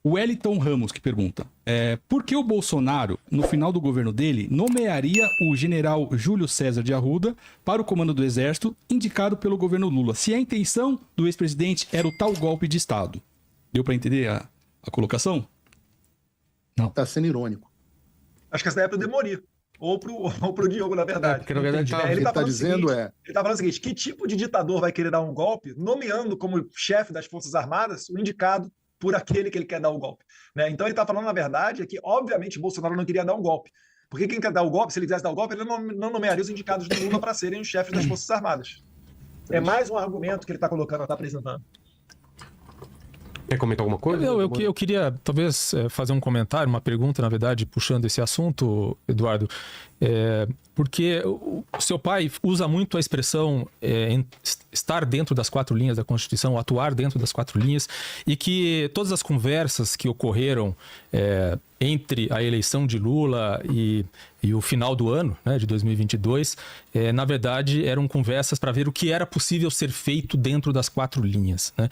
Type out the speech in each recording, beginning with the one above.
O Wellington Ramos que pergunta, por que o Bolsonaro, no final do governo dele, nomearia o general Júlio César de Arruda para o comando do Exército, indicado pelo governo Lula, se a intenção do ex-presidente era o tal golpe de Estado? Deu para entender a colocação? Não. Tá sendo irônico. Acho que essa daí é pro Demori. Ou pro Diogo, na verdade. Porque na verdade ele tá dizendo Ele tá falando o seguinte, que tipo de ditador vai querer dar um golpe, nomeando como chefe das Forças Armadas o indicado por aquele que ele quer dar o golpe. Né? Então ele tá falando, na verdade, que obviamente Bolsonaro não queria dar um golpe. Porque quem quer dar o golpe, se ele quisesse dar o golpe, ele não nomearia os indicados do Lula para serem os chefes das Forças Armadas. É mais um argumento que ele tá colocando, tá apresentando. Quer comentar alguma coisa? Eu queria, talvez, fazer um comentário, uma pergunta, na verdade, puxando esse assunto, Eduardo. Porque o seu pai usa muito a expressão estar dentro das 4 linhas da Constituição, atuar dentro das 4 linhas, e que todas as conversas que ocorreram entre a eleição de Lula e o final do ano, né, de 2022, na verdade eram conversas para ver o que era possível ser feito dentro das 4 linhas. Né?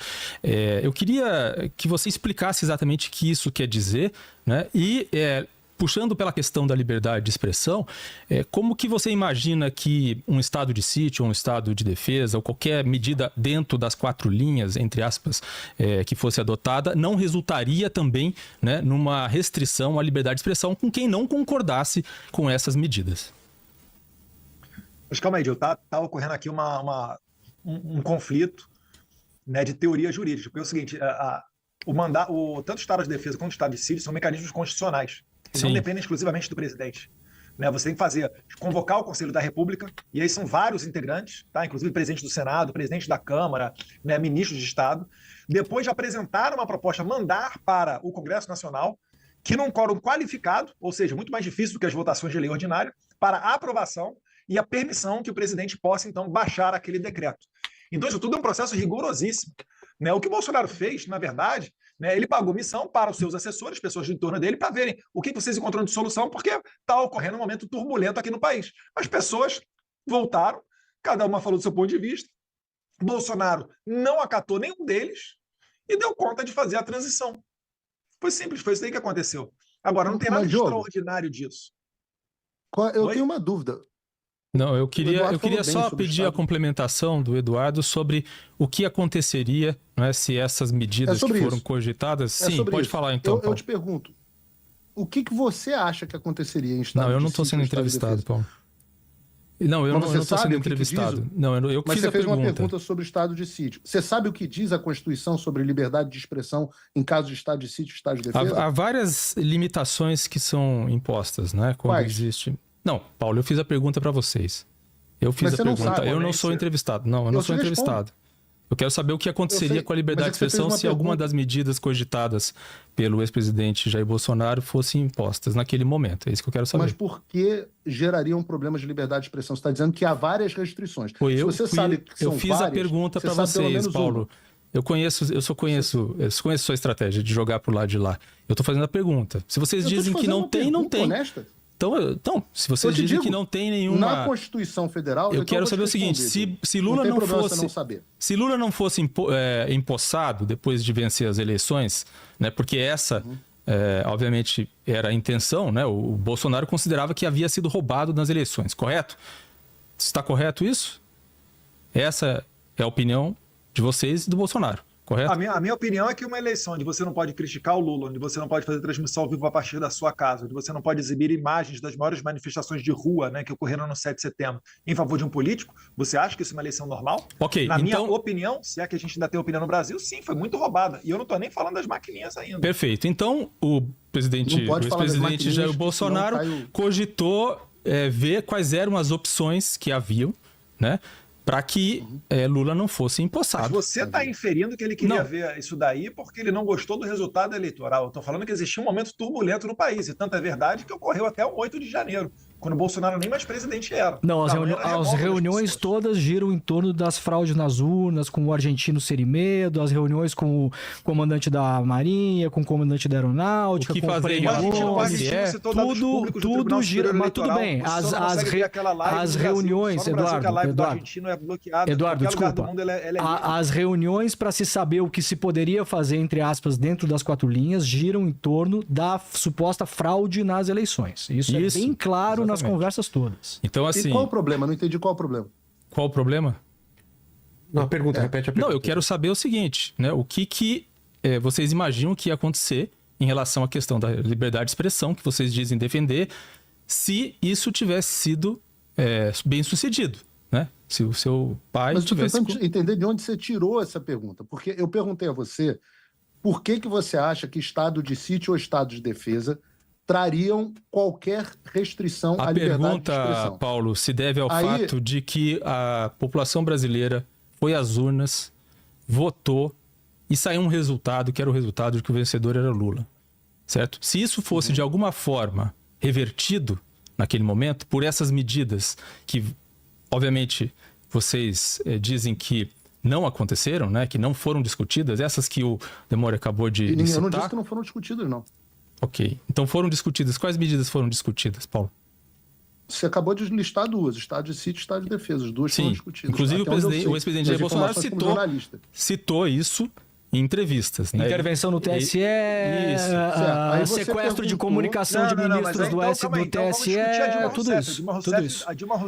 Eu queria que você explicasse exatamente o que isso quer dizer, né? E puxando pela questão da liberdade de expressão, como que você imagina que um estado de sítio, um estado de defesa, ou qualquer medida dentro das 4 linhas, entre aspas, que fosse adotada, não resultaria também, né, numa restrição à liberdade de expressão com quem não concordasse com essas medidas? Mas calma aí, Gil, tá ocorrendo aqui um conflito, né, de teoria jurídica. Porque é o seguinte, tanto o estado de defesa quanto o estado de sítio são mecanismos constitucionais. Não dependem exclusivamente do presidente. Né? Você tem que convocar o Conselho da República, e aí são vários integrantes, tá? Inclusive o presidente do Senado, o presidente da Câmara, né, ministros de Estado. Depois de apresentar uma proposta, mandar para o Congresso Nacional, que num quórum qualificado, ou seja, muito mais difícil do que as votações de lei ordinária, para a aprovação e a permissão que o presidente possa, então, baixar aquele decreto. Então, isso tudo é um processo rigorosíssimo. Né? O que o Bolsonaro fez, na verdade, né, ele pagou missão para os seus assessores, pessoas de torno dele, para verem o que vocês encontram de solução, porque está ocorrendo um momento turbulento aqui no país. As pessoas voltaram, cada uma falou do seu ponto de vista. Bolsonaro não acatou nenhum deles e deu conta de fazer a transição. Foi simples, foi isso aí que aconteceu. Agora, não tem nada de extraordinário disso. Eu tenho uma dúvida. Não, eu queria só pedir a complementação do Eduardo sobre o que aconteceria, né, se essas medidas que foram cogitadas... Sim, pode falar então, eu te pergunto, o que você acha que aconteceria em estado de... Não, eu não estou sendo entrevistado, Paulo. Não, eu não estou sendo entrevistado. Não, eu fiz a pergunta. Mas você fez uma pergunta sobre o estado de sítio. Você sabe o que diz a Constituição sobre liberdade de expressão em caso de estado de sítio e estado de defesa? Há várias limitações que são impostas, né? Quando existe... Não, Paulo, eu fiz a pergunta para vocês. Eu fiz a pergunta. Eu não sou entrevistado. Não, eu não sou entrevistado. Eu quero saber o que aconteceria com a liberdade de expressão se alguma das medidas cogitadas pelo ex-presidente Jair Bolsonaro fossem impostas naquele momento. É isso que eu quero saber. Mas por que gerariam problemas de liberdade de expressão? Você está dizendo que há várias restrições. Eu fiz a pergunta para vocês, Paulo. Eu conheço sua estratégia de jogar pro lado de lá. Eu estou fazendo a pergunta. Se vocês dizem que não tem, não tem. Honesta. Então, se vocês dizem que não tem nenhuma... Na Constituição Federal... Eu quero saber o seguinte, se Lula não fosse empossado depois de vencer as eleições, né, porque essa, obviamente, era a intenção, né, o Bolsonaro considerava que havia sido roubado nas eleições, correto? Está correto isso? Essa é a opinião de vocês e do Bolsonaro. Correto? A minha opinião é que uma eleição onde você não pode criticar o Lula, onde você não pode fazer transmissão ao vivo a partir da sua casa, onde você não pode exibir imagens das maiores manifestações de rua, né, que ocorreram no 7 de setembro em favor de um político, você acha que isso é uma eleição normal? Na minha opinião, se é que a gente ainda tem opinião no Brasil, sim, foi muito roubada. E eu não estou nem falando das maquininhas ainda. Perfeito. Então, o ex-presidente Jair Bolsonaro cogitou ver quais eram as opções que haviam, né, para que Lula não fosse empossado. Mas você está inferindo que ele queria ver isso daí porque ele não gostou do resultado eleitoral. Eu estou falando que existia um momento turbulento no país, e tanto é verdade que ocorreu até o 8 de janeiro. quando o Bolsonaro nem mais presidente era. Não, as, Tamanha era a as revolta das reuniões pessoas. todas giram em torno das fraudes nas urnas, com o argentino Serimedo, as reuniões com o comandante da Marinha, com o comandante da Aeronáutica, O que com fazer o em O argentino Gomes. argentino citou dados públicos do Tudo Tribunal gira, Superior mas tudo Eleitoral. bem. Você só não consegue ver aquela live As no Brasil. reuniões, Só no Brasil que a live do Eduardo, argentino é bloqueada. Eduardo, Em qualquer lugar do desculpa. mundo ela é livre. As reuniões para se saber o que se poderia fazer, entre aspas, dentro das quatro linhas, giram em torno da suposta fraude nas eleições. Isso é bem claro nas exatamente. conversas todas. Então, E assim, qual o problema? Não entendi qual o problema. qual o problema? Não, a pergunta, repete a pergunta. Não, eu quero saber o seguinte, né? O que vocês imaginam que ia acontecer em relação à questão da liberdade de expressão, que vocês dizem defender, se isso tivesse sido bem sucedido, né? Se o seu pai Mas eu estou tivesse... tentando entender de onde você tirou essa pergunta. Porque eu perguntei a você por que você acha que estado de sítio ou estado de defesa trariam qualquer restrição à A liberdade de pergunta, expressão. Paulo, se deve ao Aí- fato de que a população brasileira foi às urnas, votou e saiu um resultado que era o resultado de que o vencedor era Lula, certo? Se isso fosse de alguma forma revertido naquele momento por essas medidas que, obviamente, vocês dizem que não aconteceram, né? Que não foram discutidas, essas que o Demore acabou de Eu não citar. disse que não foram discutidos, não. Ok. Então foram discutidas. Quais medidas foram discutidas, Paulo? Você acabou de listar duas, estado de sítio e estado de defesa. As duas foram Sim. discutidas. Inclusive Até onde eu sei. o ex-presidente Jair Minhas Bolsonaro informações como citou, jornalista. citou isso em entrevistas. Né? Intervenção no TSE, Isso. Aí você sequestro de perguntou- comunicação de ministros do TSE, tudo isso.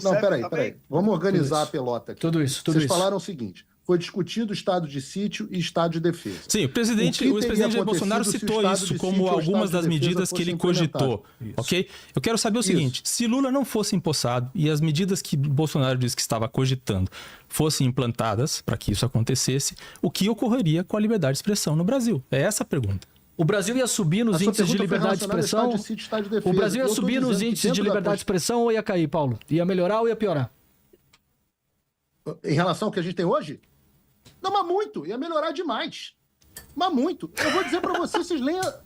Não, peraí. Vamos organizar a isso. pelota aqui. Tudo isso, tudo Vocês isso. falaram o seguinte: foi discutido estado de sítio e estado de defesa. Sim, o O que ex-presidente teria Jair Bolsonaro acontecido se o citou estado isso de como sítio ou algumas estado das de defesa medidas que fosse ele cogitou, implementado. ok? Eu quero saber o Isso. seguinte, se Lula não fosse empossado e as medidas que Bolsonaro disse que estava cogitando fossem implantadas para que isso acontecesse, o que ocorreria com a liberdade de expressão no Brasil? É essa a pergunta. O Brasil ia subir nos A sua índices de pergunta foi liberdade de relacionada a expressão? estado de sítio e estado de defesa. O Brasil ia Eu tô subir nos dizendo que índices de dentro da liberdade de expressão ou ia cair, Paulo? Ia melhorar ou ia piorar? Em relação ao que a gente tem hoje? Não, mas muito. Ia melhorar demais. Mas muito. Eu vou dizer para vocês,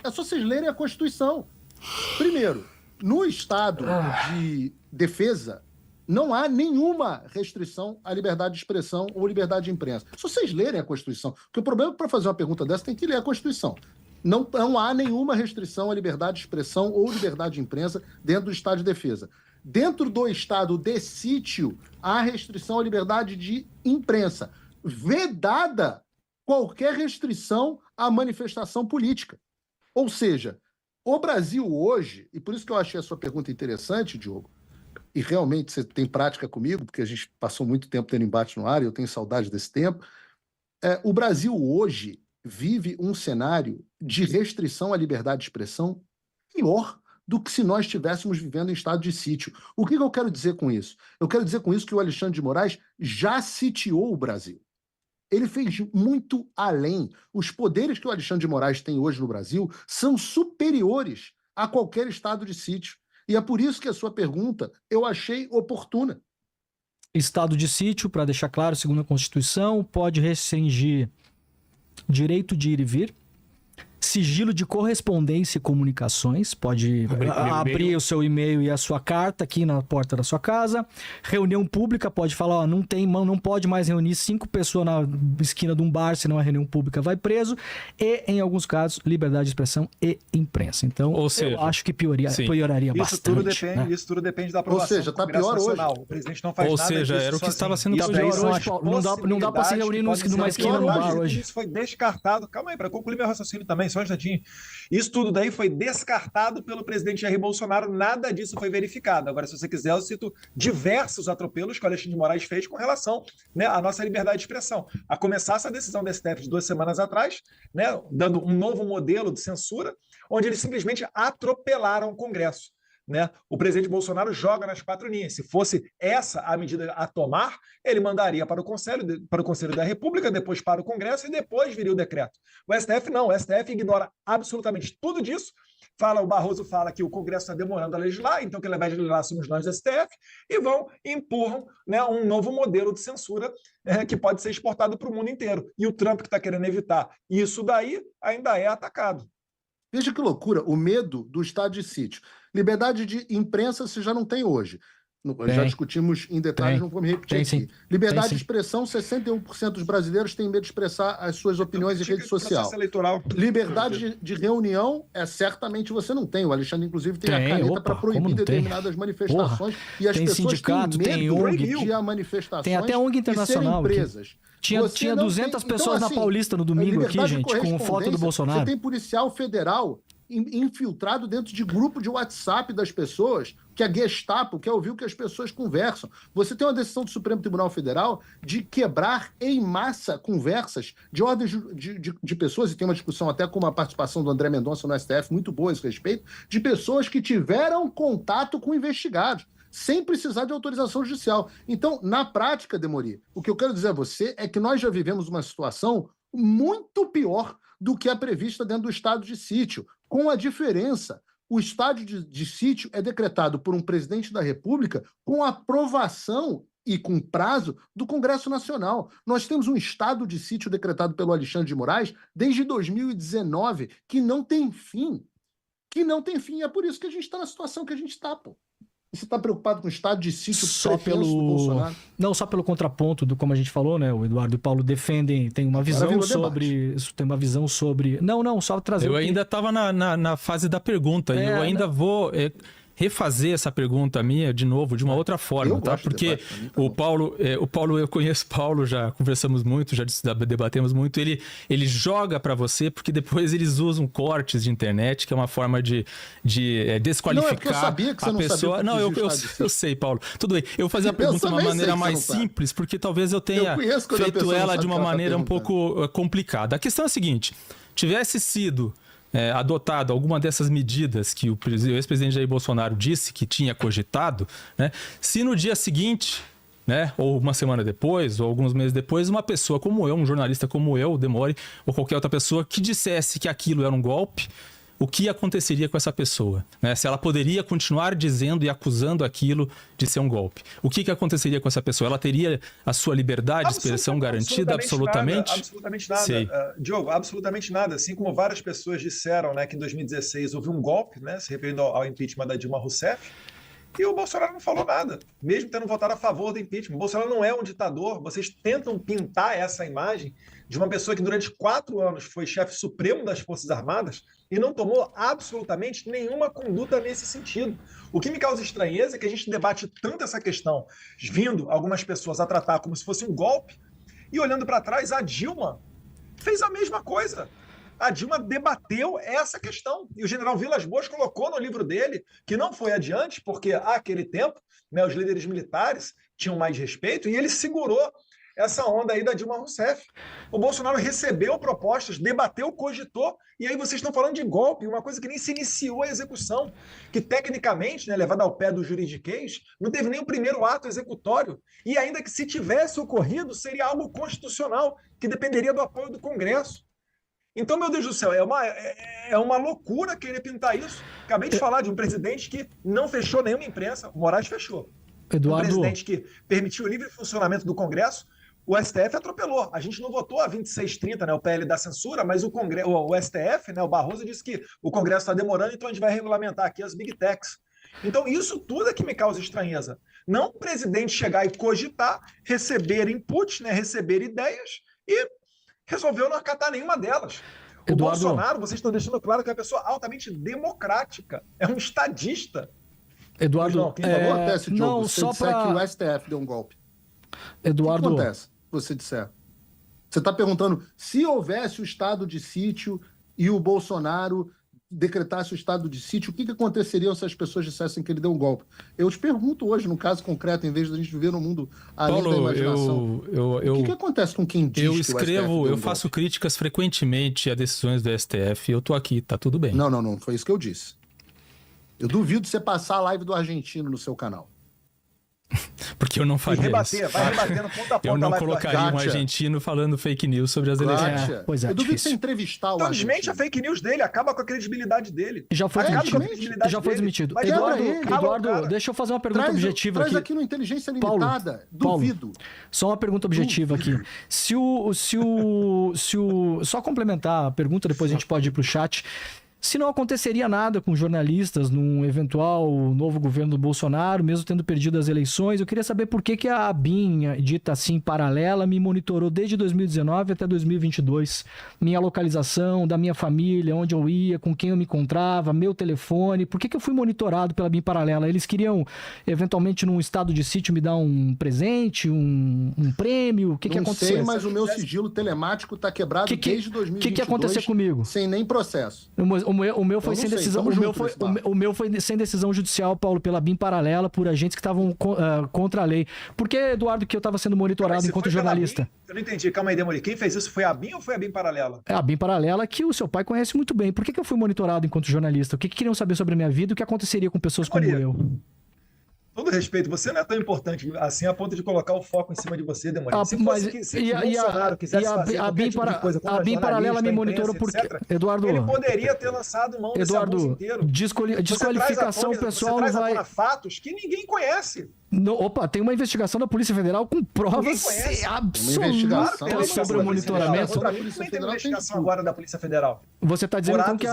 é só vocês lerem a Constituição. Primeiro, no estado de defesa, não há nenhuma restrição à liberdade de expressão ou liberdade de imprensa. Se vocês lerem a Constituição, porque o problema para fazer uma pergunta dessa tem que ler a Constituição. Não há nenhuma restrição à liberdade de expressão ou liberdade de imprensa dentro do estado de defesa. Dentro do estado de sítio, há restrição à liberdade de imprensa. Vedada qualquer restrição à manifestação política. Ou seja, o Brasil hoje, e por isso que eu achei a sua pergunta interessante, Diogo, e realmente você tem prática comigo, porque a gente passou muito tempo tendo embate no ar e eu tenho saudade desse tempo, o Brasil hoje vive um cenário de restrição à liberdade de expressão pior do que se nós estivéssemos vivendo em estado de sítio. O que eu quero dizer com isso? Eu quero dizer com isso que o Alexandre de Moraes já sitiou o Brasil. Ele fez muito além. Os poderes que o Alexandre de Moraes tem hoje no Brasil são superiores a qualquer estado de sítio. E é por isso que a sua pergunta eu achei oportuna. Estado de sítio, para deixar claro, segundo a Constituição, pode restringir direito de ir e vir, sigilo de correspondência e comunicações, pode abrir o seu e-mail e a sua carta aqui na porta da sua casa. Reunião pública, pode falar, ó, não pode mais reunir 5 pessoas na esquina de um bar, senão a reunião pública vai preso. E, em alguns casos, liberdade de expressão e imprensa. Então, Ou seja, eu acho que pioraria bastante. Né? Isso tudo depende da aprovação. Ou seja, do tá Congresso pior hoje. Nacional. O presidente não faz Ou nada seja, disso era o que sozinho. estava sendo Isso pior daí hoje, são as Paulo. Não dá pra se reunir possibilidades que numa podem esquina ser no bar piores. hoje. Isso foi descartado. Calma aí, para concluir meu raciocínio também, só um instantinho. Isso tudo daí foi descartado pelo presidente Jair Bolsonaro, nada disso foi verificado. Agora, se você quiser, eu cito diversos atropelos que o Alexandre de Moraes fez com relação, né, à nossa liberdade de expressão. A começar essa decisão do STF de 2 semanas atrás, né, dando um novo modelo de censura, onde eles simplesmente atropelaram o Congresso. Né? O presidente Bolsonaro joga nas 4 linhas. Se fosse essa a medida a tomar, ele mandaria para o Conselho da República, depois para o Congresso e depois viria o decreto. O STF não, o STF ignora absolutamente tudo disso. O Barroso fala que o Congresso está demorando a legislar, então quem vai legislar somos nós do STF, e empurram, né, um novo modelo de censura que pode ser exportado para o mundo inteiro. E o Trump, que está querendo evitar isso daí, ainda é atacado. Veja que loucura, o medo do estado de sítio. Liberdade de imprensa você já não tem hoje. Já discutimos em detalhes, não vou me repetir aqui. Sim. Liberdade Tem, de expressão, 61% dos brasileiros têm medo de expressar as suas opiniões em rede social. Eleitoral. Liberdade de reunião, certamente você não tem. O Alexandre, inclusive, tem a caneta para proibir determinadas manifestações. E as tem pessoas sindicato, têm tem medo ONG, de a manifestações tem até ONG internacional e serem presas. Tinha 200 pessoas na Paulista no domingo aqui, gente, com foto do Bolsonaro. Você tem policial federal infiltrado dentro de grupo de WhatsApp das pessoas, que a Gestapo quer ouvir o que as pessoas conversam. Você tem uma decisão do Supremo Tribunal Federal de quebrar em massa conversas de ordens de pessoas, e tem uma discussão até com uma participação do André Mendonça no STF, muito boa a esse respeito, de pessoas que tiveram contato com investigados, sem precisar de autorização judicial. Então, na prática, Demori, o que eu quero dizer a você é que nós já vivemos uma situação muito pior do que a prevista dentro do estado de sítio, com a diferença: o estado de sítio é decretado por um presidente da República com aprovação e com prazo do Congresso Nacional. Nós temos um estado de sítio decretado pelo Alexandre de Moraes desde 2019, que não tem fim. É por isso que a gente está na situação que a gente está, pô. Você está preocupado com o estado de sítio só do Bolsonaro? Não, só pelo contraponto do, como a gente falou, né? O Eduardo e o Paulo defendem, tem uma visão sobre... Tem uma visão sobre... Não, só trazer... Eu ainda estava na fase da pergunta e eu ainda vou refazer essa pergunta minha de novo, de uma outra forma, tá? Porque o Paulo, eu conheço o Paulo, já conversamos muito, já debatemos muito, ele joga para você, porque depois eles usam cortes de internet, que é uma forma de desqualificar eu sabia que você a pessoa. Não, eu sei, Paulo. Tudo bem. Eu vou fazer a pergunta de uma maneira mais simples, porque talvez eu tenha feito ela de uma maneira um pouco complicada. A questão é a seguinte: tivesse sido adotado alguma dessas medidas que o ex-presidente Jair Bolsonaro disse que tinha cogitado, né? Se no dia seguinte, né, ou uma semana depois, ou alguns meses depois, uma pessoa como eu, um jornalista como eu, o Demori, ou qualquer outra pessoa que dissesse que aquilo era um golpe, o que aconteceria com essa pessoa? Né? Se ela poderia continuar dizendo e acusando aquilo de ser um golpe. O que aconteceria com essa pessoa? Ela teria a sua liberdade de expressão garantida? Absolutamente? Absolutamente nada. Sei. Diogo, absolutamente nada. Assim como várias pessoas disseram, né, que em 2016 houve um golpe, né, se referindo ao impeachment da Dilma Rousseff, e o Bolsonaro não falou nada, mesmo tendo votado a favor do impeachment. O Bolsonaro não é um ditador. Vocês tentam pintar essa imagem de uma pessoa que durante 4 anos foi chefe supremo das Forças Armadas e não tomou absolutamente nenhuma conduta nesse sentido. O que me causa estranheza é que a gente debate tanto essa questão, vindo algumas pessoas a tratar como se fosse um golpe, e olhando para trás, a Dilma fez a mesma coisa. A Dilma debateu essa questão. E o general Vilas Boas colocou no livro dele que não foi adiante, porque àquele tempo, né, os líderes militares tinham mais respeito, e ele segurou essa onda aí da Dilma Rousseff. O Bolsonaro recebeu propostas, debateu, cogitou, e aí vocês estão falando de golpe, uma coisa que nem se iniciou a execução, que tecnicamente, né, levada ao pé do juridiquês, não teve nem o primeiro ato executório, e ainda que se tivesse ocorrido, seria algo constitucional, que dependeria do apoio do Congresso. Então, meu Deus do céu, é uma loucura querer pintar isso. Acabei de falar de um presidente que não fechou nenhuma imprensa, o Moraes fechou. Eduardo... Um presidente que permitiu o livre funcionamento do Congresso, o STF atropelou. A gente não votou a 2630, né, o PL da censura, mas o STF, né, o Barroso, disse que o Congresso está demorando, então a gente vai regulamentar aqui as Big Techs. Então, isso tudo é que me causa estranheza. Não o presidente chegar e cogitar, receber input, né, receber ideias e resolveu não acatar nenhuma delas. O Bolsonaro, vocês estão deixando claro que é uma pessoa altamente democrática. É um estadista. Eduardo, o que acontece, Diogo, não, se só disser pra... que o STF deu um golpe? Eduardo... O que acontece se você disser? Você está perguntando se houvesse o estado de sítio e o Bolsonaro decretasse o estado de sítio, o que aconteceria se as pessoas dissessem que ele deu um golpe? Eu te pergunto hoje, no caso concreto, em vez de a gente viver num mundo além da imaginação. O que acontece com quem diz eu que escrevo, eu faço críticas frequentemente a decisões do STF, eu tô aqui, tá tudo bem. Não, foi isso que eu disse. Eu duvido você passar a live do argentino no seu canal. Porque eu não faria isso. Vai rebatendo ponta a ponta. Eu não colocaria um argentino falando fake news sobre as eleições. Pois é, eu duvido difícil. você entrevistar o Então argentino. desmente a fake news dele, acaba com a credibilidade dele. Já foi desmentido. Eduardo, deixa eu fazer uma pergunta objetiva aqui. Traz aqui no Inteligência Limitada. Duvido. Paulo, só uma pergunta objetiva aqui. Só complementar a pergunta, depois a gente pode ir para o chat. se não aconteceria nada com jornalistas num eventual novo governo do Bolsonaro, mesmo tendo perdido as eleições. Eu queria saber por que a ABIN, dita assim, paralela, me monitorou desde 2019 até 2022. Minha localização, da minha família, onde eu ia, com quem eu me encontrava, meu telefone. Por que eu fui monitorado pela ABIN paralela? Eles queriam, eventualmente, num estado de sítio, me dar um presente, um prêmio? O que aconteceu? Não sei, mas o meu sigilo telemático está quebrado desde 2022. O que ia acontecer comigo? Sem nem processo. O meu foi sem decisão. O meu foi sem decisão judicial, Paulo, pela BIM paralela, por agentes que estavam contra a lei. Por que, Eduardo, que eu estava sendo monitorado enquanto jornalista? Eu não entendi. Calma aí, Demoli. Quem fez isso foi a BIM ou foi a BIM paralela? É a BIM paralela que o seu pai conhece muito bem. Por que eu fui monitorado enquanto jornalista? O que queriam saber sobre a minha vida e o que aconteceria com pessoas como eu? Todo respeito, você não é tão importante assim a ponto de colocar o foco em cima de você, Demoli. Se Bolsonaro quisesse fazer qualquer tipo de coisa contra a BIM paralela me monitorou porque, Eduardo, ele poderia ter lançado mão desse abuso inteiro. Desqualificação pessoal não vai... Você fatos que ninguém conhece. Opa, tem uma investigação da Polícia Federal com provas absolutas sobre o monitoramento. Tem uma investigação agora da Polícia Federal. Você está dizendo então que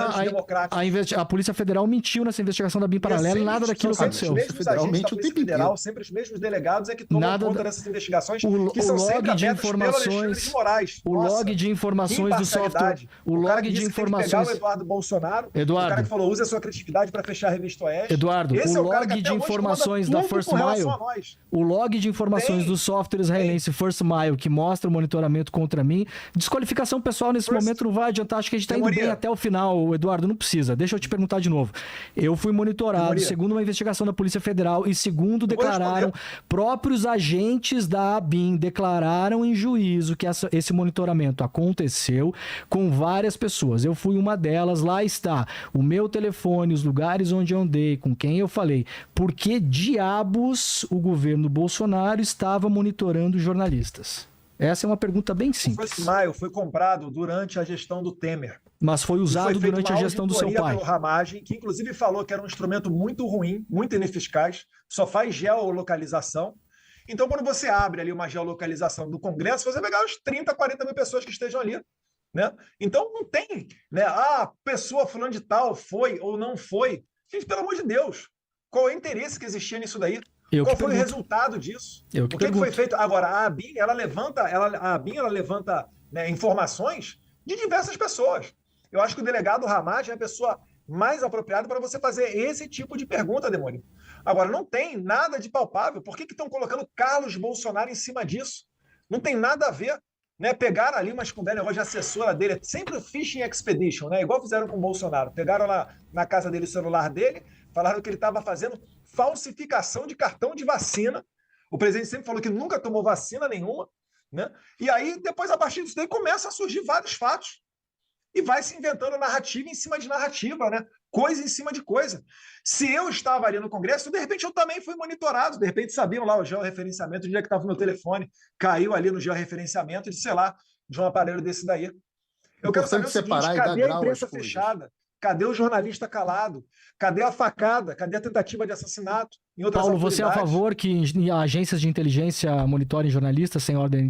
a Polícia Federal mentiu nessa investigação da BIM paralela e nada daquilo aconteceu. Federalmente, o Polícia Federal, sempre os mesmos delegados é que tomam conta dessas investigações que são sempre abertas pelo Alexandre de Moraes. O log de informações do software. O log de informações. O Eduardo Bolsonaro, o cara que falou, use a sua criatividade para fechar a revista Oeste. Eduardo, o log de informações da First Mile. O log de informações do software israelense First Mile, que mostra o monitoramento contra mim. Desqualificação pessoal nesse momento não vai adiantar. Acho que a gente está indo bem até o final, Eduardo. Não precisa. Deixa eu te perguntar de novo. Eu fui monitorado, segundo uma investigação da Polícia Federal e segundo declararam próprios agentes da ABIN, declararam em juízo que esse monitoramento aconteceu com várias pessoas. Eu fui uma delas. Lá está o meu telefone, os lugares onde eu andei, com quem eu falei. Por que diabos o governo Bolsonaro estava monitorando jornalistas? Essa é uma pergunta bem simples. O First Mile foi comprado durante a gestão do Temer. Mas foi usado durante a gestão do seu pai. Pelo Ramagem, que inclusive falou que era um instrumento muito ruim, muito ineficaz, só faz geolocalização. Então, quando você abre ali uma geolocalização do Congresso, você vai pegar os 30, 40 mil pessoas que estejam ali. Né? Então, não tem, né? Pessoa fulano de tal foi ou não foi. Gente, pelo amor de Deus, qual é o interesse que existia nisso daí? Qual foi o resultado disso? O que foi feito? Agora, a ABIN, ela levanta né, informações de diversas pessoas. Eu acho que o delegado Ramagem é a pessoa mais apropriada para você fazer esse tipo de pergunta, Demônio. Agora, não tem nada de palpável. Por que estão colocando Carlos Bolsonaro em cima disso? Não tem nada a ver. Né? Pegaram ali umas conversas de assessora dele, sempre o Phishing Expedition, né? Igual fizeram com o Bolsonaro. Pegaram lá na casa dele o celular dele, falaram que ele estava fazendo falsificação de cartão de vacina. O presidente sempre falou que nunca tomou vacina nenhuma. Né? E aí, depois, a partir disso daí, começam a surgir vários fatos. E vai se inventando narrativa em cima de narrativa, né? Coisa em cima de coisa. Se eu estava ali no Congresso, de repente eu também fui monitorado. De repente sabiam lá o georreferenciamento, onde é que estava o meu telefone. Caiu ali no georreferenciamento de um aparelho desse daí. Eu quero saber o seguinte, cadê a imprensa fechada? Cadê o jornalista calado? Cadê a facada? Cadê a tentativa de assassinato? Paulo, você é a favor que agências de inteligência monitorem jornalistas sem ordem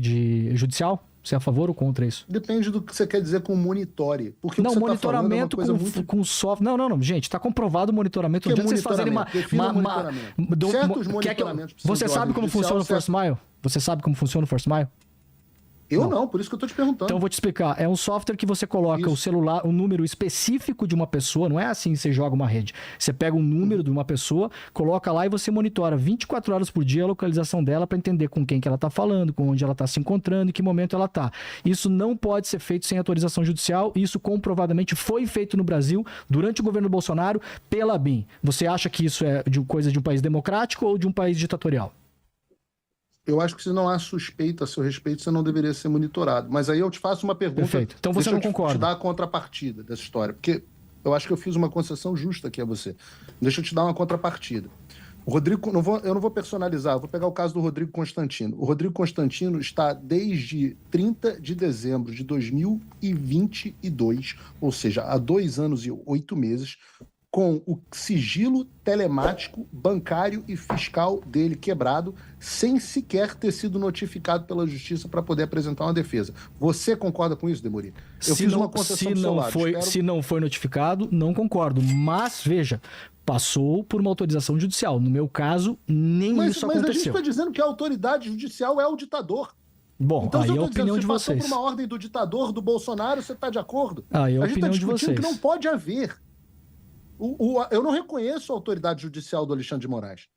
judicial? Você é a favor ou contra isso? Depende do que você quer dizer com monitore. Porque não, monitoramento com software. Não, gente, está comprovado o monitoramento. Não adianta vocês fazerem certos monitoramentos. Você sabe como funciona o First Mile? Você sabe como funciona o First Mile? Eu não, por isso que eu estou te perguntando. Então eu vou te explicar. É um software que você coloca o celular, o número específico de uma pessoa, não é assim que você joga uma rede. Você pega o número de uma pessoa, coloca lá e você monitora 24 horas por dia a localização dela para entender com quem que ela está falando, com onde ela está se encontrando, em que momento ela está. Isso não pode ser feito sem autorização judicial. Isso comprovadamente foi feito no Brasil durante o governo Bolsonaro pela BIM. Você acha que isso é coisa de um país democrático ou de um país ditatorial? Eu acho que se não há suspeita a seu respeito, você não deveria ser monitorado. Mas aí eu te faço uma pergunta. Perfeito. Então você não concorda. Deixa eu te dar a contrapartida dessa história, porque eu acho que eu fiz uma concessão justa aqui a você. Deixa eu te dar uma contrapartida. O Rodrigo, eu não vou personalizar, eu vou pegar o caso do Rodrigo Constantino. O Rodrigo Constantino está desde 30 de dezembro de 2022, ou seja, há 2 anos e 8 meses, com o sigilo telemático, bancário e fiscal dele quebrado, sem sequer ter sido notificado pela justiça para poder apresentar uma defesa. Você concorda com isso, Demori? Eu fiz uma concessão do seu lado. Se não foi notificado, não concordo. Mas, veja, passou por uma autorização judicial. No meu caso, nem isso Mas a gente aconteceu. está dizendo que a autoridade judicial é o ditador. Bom, Então, aí se eu é a tô dizendo, opinião se de passou vocês. por uma ordem do ditador, do Bolsonaro, você está de acordo? Aí é a A gente está opinião de discutindo que vocês. não pode haver. Eu não reconheço a autoridade judicial do Alexandre de Moraes.